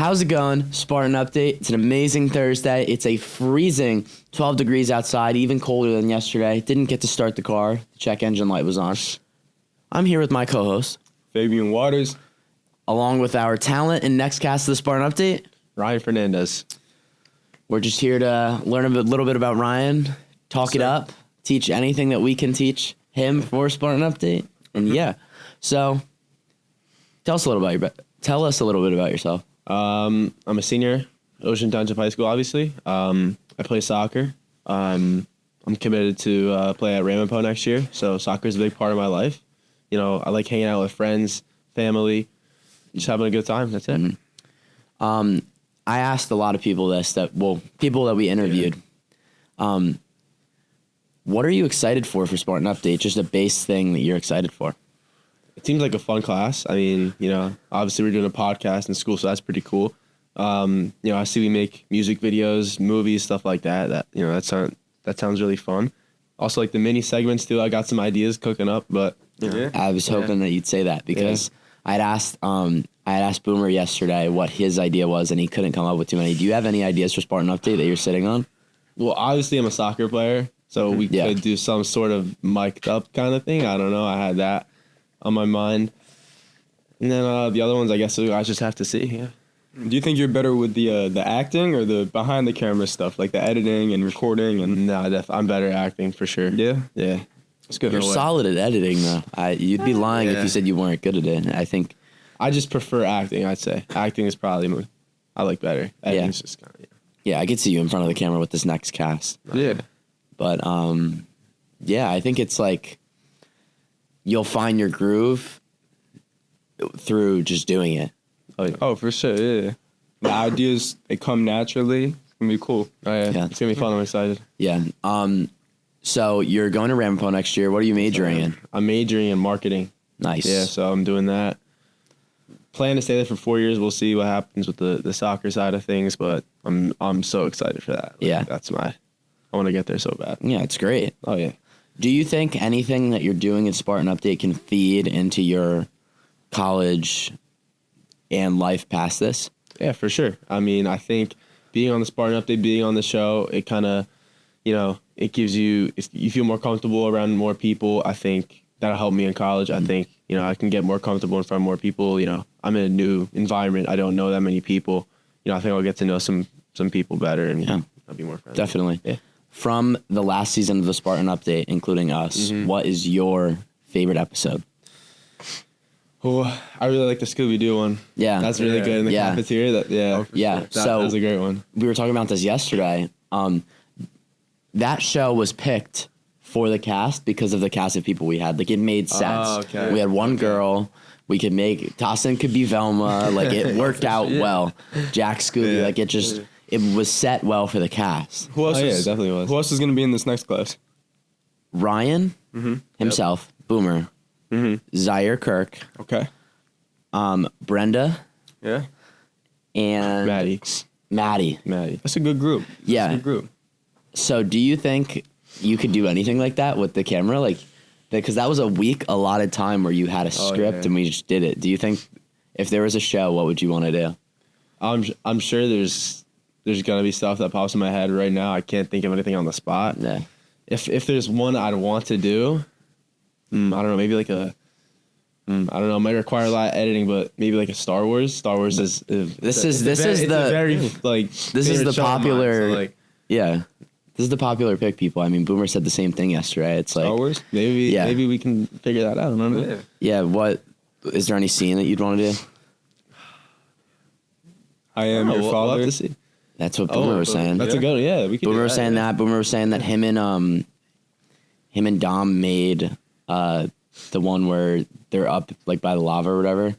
How's it going? Spartan update. It's an amazing Thursday. It's a freezing 12 degrees outside, even colder than yesterday. Didn't get to start the car. The check engine light was on. I'm here with my co-host, Fabian Waters, along with our talent and next cast of the Spartan update, Ryan Fernandez. We're just here to learn a little bit about Ryan, talk it up, teach anything that we can teach him for Spartan update. And yeah, so tell us a little bit about yourself. I'm a senior, Ocean Township High School, obviously. I play soccer. I'm committed to play at Ramapo next year, so soccer is a big part of my life. You know, I like hanging out with friends, family, just having a good time. That's it. Mm-hmm. I asked a lot of people people that we interviewed. Yeah. What are you excited for Spartan Update? Just a base thing that you're excited for. It seems like a fun class. I mean, you know, obviously we're doing a podcast in school, so that's pretty cool. You know, I see we make music videos, movies, stuff like that. That sounds really fun. Also, like the mini segments too. I got some ideas cooking up, but you know. I was hoping that you'd say that because I had asked Boomer yesterday what his idea was, and he couldn't come up with too many. Do you have any ideas for Spartan Update that you're sitting on? Well, obviously I'm a soccer player, so we could do some sort of mic'd up kind of thing. I don't know. I had that on my mind. And then the other ones, I guess I just have to see. Yeah. Do you think you're better with the acting or the behind the camera stuff, like the editing and recording? And No, I'm better at acting for sure. Yeah, It's good. You're solid at editing, though. You'd be lying if you said you weren't good at it. I think I just prefer acting. I'd say acting is probably I like better. Editing's just kind of, yeah, I could see you in front of the camera with this next cast. Yeah, but yeah, I think it's like you'll find your groove through just doing it. Oh, for sure. Yeah, the ideas, they come naturally. It's gonna be cool. Oh yeah, it's gonna be fun. I'm excited. Yeah. So you're going to Ramapo next year. What are you majoring in? I'm majoring in marketing. Nice. Yeah, so I'm doing that. Plan to stay there for 4 years. We'll see what happens with the soccer side of things, but I'm so excited for that. Yeah. I want to get there so bad. Yeah, it's great. Oh yeah. Do you think anything that you're doing in Spartan Update can feed into your college and life past this? Yeah, for sure. I mean, I think being on the Spartan Update, being on the show, it kind of, you know, it gives you feel more comfortable around more people. I think that'll help me in college. I think, you know, I can get more comfortable in front of more people. You know, I'm in a new environment. I don't know that many people. You know, I think I'll get to know some people better and I'll be more friendly. Definitely. Yeah. From the last season of the Spartan Update, including us, what is your favorite episode? Oh, I really like the Scooby-Doo one. Yeah. That's really good in the cafeteria. Sure. That was a great one. We were talking about this yesterday. That show was picked for the cast because of the cast of people we had. Like, it made sense. Oh, okay. We had one girl. We could make Tossin could be Velma. Like, it worked out well. Jack Scooby. Yeah. Like, it was set well for the cast. Who else? It definitely was. Who else is gonna be in this next class? Ryan himself, Boomer, Zaire Kirk, Okay. Brenda, Yeah. and Maddie. That's a good group. Yeah. That's a good group. So do you think you could do anything like that with the camera? Like, because that was a week allotted time where you had a script and we just did it. Do you think if there was a show, what would you want to do? I'm sure there's gonna be stuff that pops in my head right now. I can't think of anything on the spot. Yeah. If there's one I'd want to do, I don't know, maybe like I don't know, it might require a lot of editing, but maybe like a Star Wars. Star Wars is the popular This is the popular pick, people. I mean, Boomer said the same thing yesterday. It's like Star Wars? Maybe we can figure that out. I don't know. Yeah, what is there any scene that you'd want to do? I am your We'll father. have to see. That's what Boomer was saying. That's a good one. Yeah, we can. Boomer was saying that. Boomer was saying that him and Dom made the one where they're up like by the lava or whatever.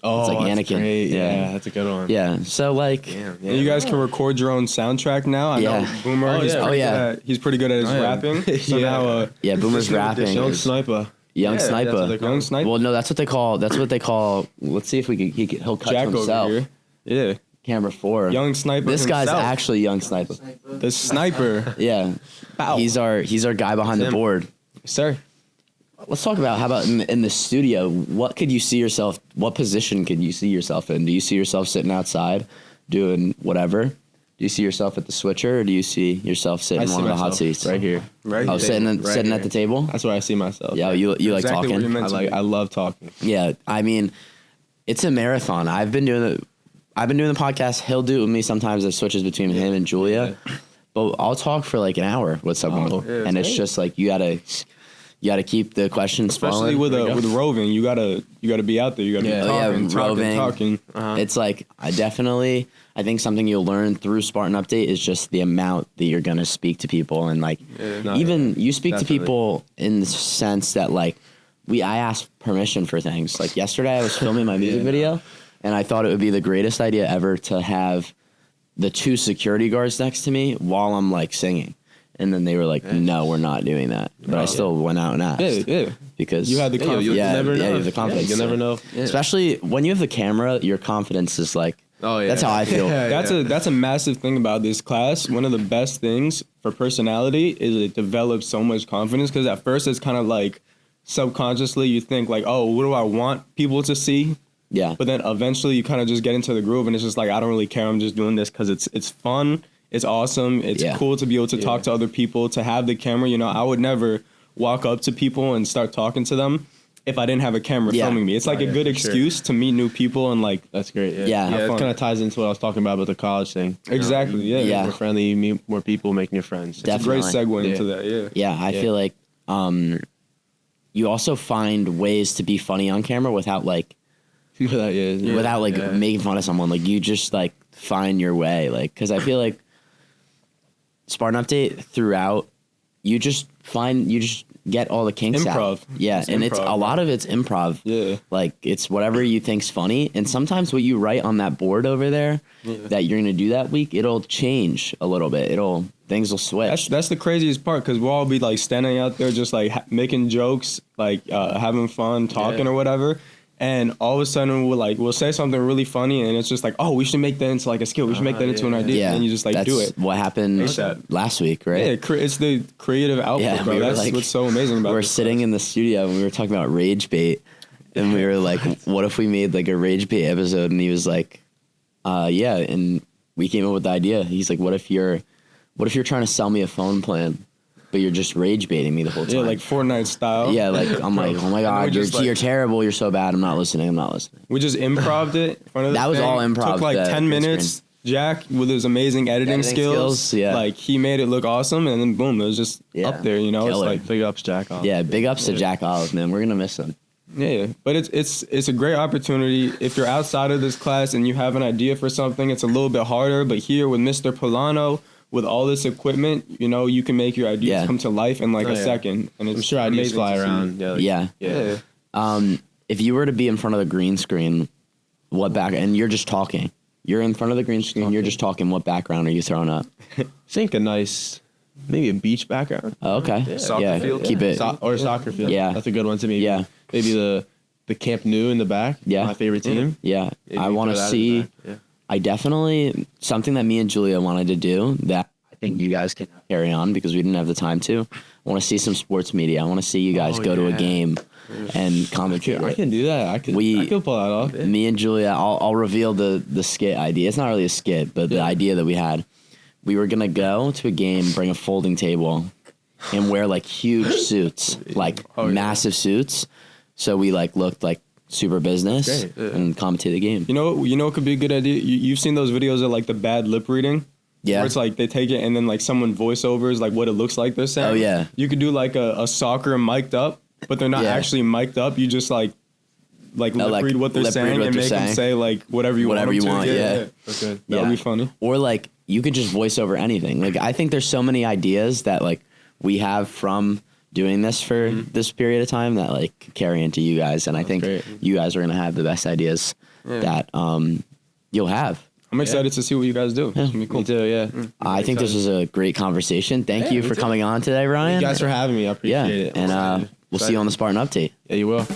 Oh, it's like that's Anakin. great. Yeah. Yeah, that's a good one. Yeah. So like, And you guys can record your own soundtrack now. I know Boomer. Oh, He's yeah. pretty good at his rapping. So now, Boomer's rapping. Young Sniper. Young Sniper. Young Sniper. Well, no, that's what they call. Let's see if he'll cut Jack to himself. over here. Yeah. Camera 4. Young Sniper. This guy's himself. actually Young Sniper. The sniper. Yeah. Bow. He's our guy behind the board. Sir. let's talk about how about in the studio. What could you see yourself? What position could you see yourself in? Do you see yourself sitting outside doing whatever? Do you see yourself at the switcher, or do you see yourself sitting in one of the hot seats right here? Right. Oh, sitting here. at the table. That's where I see myself. Yeah, you like Exactly what talking. you're meant to be. I love talking. Yeah, I mean, it's a marathon. I've been doing the podcast. He'll do it with me sometimes. It switches between him and Julia, but I'll talk for like an hour with someone, and it's just like you gotta keep the questions Especially flowing. with roving, you gotta be out there. You gotta be talking. It's like I think something you'll learn through Spartan Update is just the amount that you're gonna speak to people, and like you speak to people in the sense that like I ask permission for things. Like yesterday, I was filming my music video, and I thought it would be the greatest idea ever to have the 2 security guards next to me while I'm like singing. And then they were like, "No, we're not doing that." But I still went out and asked. Yeah. Because You had the confidence. You never know. you have the confidence. You never know. Especially when you have the camera, your confidence is like. Oh, yeah. That's how I feel. That's a massive thing about this class. One of the best things for personality is it develops so much confidence, because at first it's kind of like subconsciously you think like, oh, what do I want people to see? Yeah. But then eventually you kind of just get into the groove, and it's just like, I don't really care. I'm just doing this because it's fun. It's awesome. It's cool to be able to talk to other people, to have the camera. You know, I would never walk up to people and start talking to them if I didn't have a camera filming me. It's like a good excuse to meet new people and like. That's great. Yeah. It kind of ties into what I was talking about with the college thing. Exactly. You Yeah. get more friendly, you meet more people, make new friends. Definitely. It's a great segue into that. Yeah. Yeah, I feel like you also find ways to be funny on camera without like making fun of someone. Like you just like find your way. Like because I feel like Spartan Update throughout, you just get all the kinks Improv. out. Yeah, It's and improv, it's a lot of it's improv. Yeah. Like it's whatever you think's funny, and sometimes what you write on that board over there that you're gonna do that week, it'll change a little bit. Things will switch. That's the craziest part, because we'll all be like standing out there just like making jokes, like having fun, talking or whatever. And all of a sudden we'll say something really funny, and it's just like, oh, we should make that into like a skill. We should make that into an idea. Yeah, And you just like that's do it. what happened last week, right? Yeah, it's the creative output, Yeah, bro. we were That's like- what's so amazing about We're this sitting in the studio and we were talking about rage bait, and we were like, what if we made like a rage bait episode? And he was like, yeah. And we came up with the idea. He's like, what if you're trying to sell me a phone plan, but you're just rage baiting me the whole time? Yeah, like Fortnite style. Yeah, like I'm like, oh my god, you're terrible. You're so bad. I'm not listening. We just improv'd it in front of the That was thing. all improv, Took like the 10 green minutes. screen. Jack, with his amazing editing skills, yeah. like he made it look awesome, and then boom, it was just up there. You know, Killer. it's like Big ups, Jack. Off. Yeah, big ups to Jack Olive, man. We're gonna miss him. yeah. But it's a great opportunity if you're outside of this class and you have an idea for something. It's a little bit harder, but here with Mr. Polano, with all this equipment, you know, you can make your ideas come to life in like a second, and it's I'm sure ideas amazing fly to see. around. Yeah. Yeah. If you were to be in front of the green screen, and you're just talking. You're in front of the green screen. You're just talking. What background are you throwing up? Think maybe a beach background. Oh, okay. Yeah. Soccer field? Keep it. Or a soccer field. Yeah. That's a good one to me. Yeah. Maybe the Camp Nou in the back. Yeah. My favorite team. Yeah. Maybe I want to throw that in see. the back. Yeah. I definitely something that me and Julia wanted to do that I think you guys can carry on because we didn't have the time to. I want to see some sports media. I want to see you guys go to a game and commentate. I can do that. I can pull that off. Me and Julia, I'll reveal the skit idea. It's not really a skit, but the idea that we had. We were gonna go to a game, bring a folding table, and wear like huge suits, like massive suits. So we like looked like super business and commentate the game. You know what could be a good idea? You've seen those videos of like the bad lip reading? Yeah. Where it's like they take it and then like someone voiceovers like what it looks like they're saying. Oh, yeah. You could do like a soccer mic'd up, but they're not actually mic'd up. You just like lip read what they're saying and make them say like whatever you Whatever want. you want, yeah. That's good. That would be funny. Or like you could just voice over anything. Like I think there's so many ideas that like we have from doing this for this period of time that like carry into you guys, and I think you guys are gonna have the best ideas that you'll have. I'm excited to see what you guys do. It's gonna be cool. Me too, yeah. I think this was a great conversation. Thank you for coming on today, Ryan. Thank you guys for having me. I appreciate it. And we'll see you on the Spartan Update. Yeah, you will.